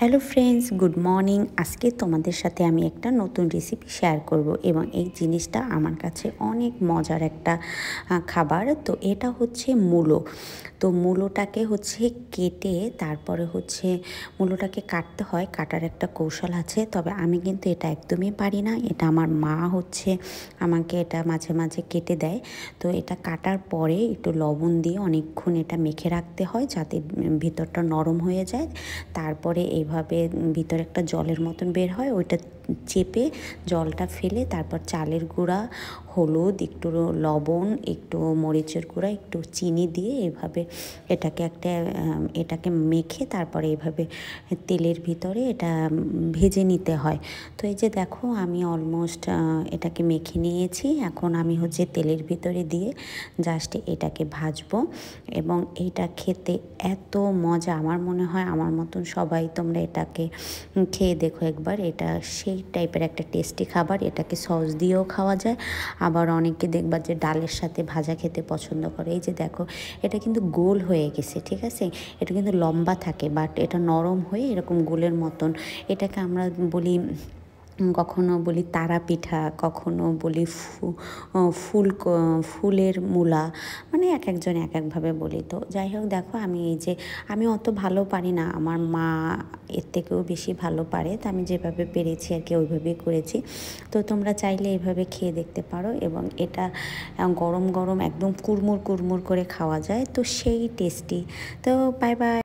Hello friends, good morning. আজকে তোমাদের সাথে আমি একটা নতুন রেসিপি শেয়ার করব এবং এই জিনিসটা আমার কাছে অনেক মজার একটা খাবার। তো এটা হচ্ছে মূলো। তো মূলোটাকে হচ্ছে কেটে তারপরে হচ্ছে মূলোটাকে কাটতে হয়, কাটার একটা কৌশল আছে। তবে আমি কিন্তু এটা একদমই পারি না, এটা আমার মা হচ্ছে আমাকে এটা মাঝে মাঝে কেটে দেয়। তো এটা কাটার পরে একটু লবণ দিয়ে অনেকক্ষণ এটা মেখে রাখতে হয় যাতে ভিতরটা নরম হয়ে যায়। তারপরে এইভাবে ভিতরে একটা জলের মতন বের হয়, ওইটা চেপে জলটা ফেলে তারপর চালের গুঁড়া, হলুদ, একটু লবণ, একটু মরিচের গুঁড়া, একটু চিনি দিয়ে এভাবে এটাকে মেখে তারপরে এইভাবে তেলের ভিতরে এটা ভেজে নিতে হয়। তো এই যে দেখো, আমি অলমোস্ট এটাকে মেখে নিয়েছি। এখন আমি হচ্ছে তেলের ভিতরে দিয়ে জাস্ট এটাকে ভাজবো এবং এইটা খেতে এত মজা, আমার মনে হয় আমার মতন সবাই তোমরা এটাকে খেয়ে দেখো একবার। এটা সেই টাইপের একটা টেস্টি খাবার। এটাকে সস দিয়েও খাওয়া যায়, আবার অনেকে দেখবা যে ডালের সাথে ভাজা খেতে পছন্দ করে। এই যে দেখো, এটা কিন্তু গোল হয়ে গেছে, ঠিক আছে? এটা কিন্তু লম্বা থাকে বাট এটা নরম হয়ে এরকম গোলের মতন। এটাকে আমরা বলি, কখনো বলি তারা পিঠা, কখনো বলি ফুলের মূলা, মানে এক একজন এক একভাবে বলি। তো যাই হোক, দেখো আমি অত ভালো পারি না, আমার মা এর থেকেও বেশি ভালো পারে। তো আমি যেভাবে পেরেছি আর কি ওইভাবেই করেছি। তো তোমরা চাইলে এভাবে খেয়ে দেখতে পারো এবং এটা গরম গরম একদম কুড়মুড় কুড়মুড় করে খাওয়া যায়, তো সেই টেস্টি। তো বাই বাই।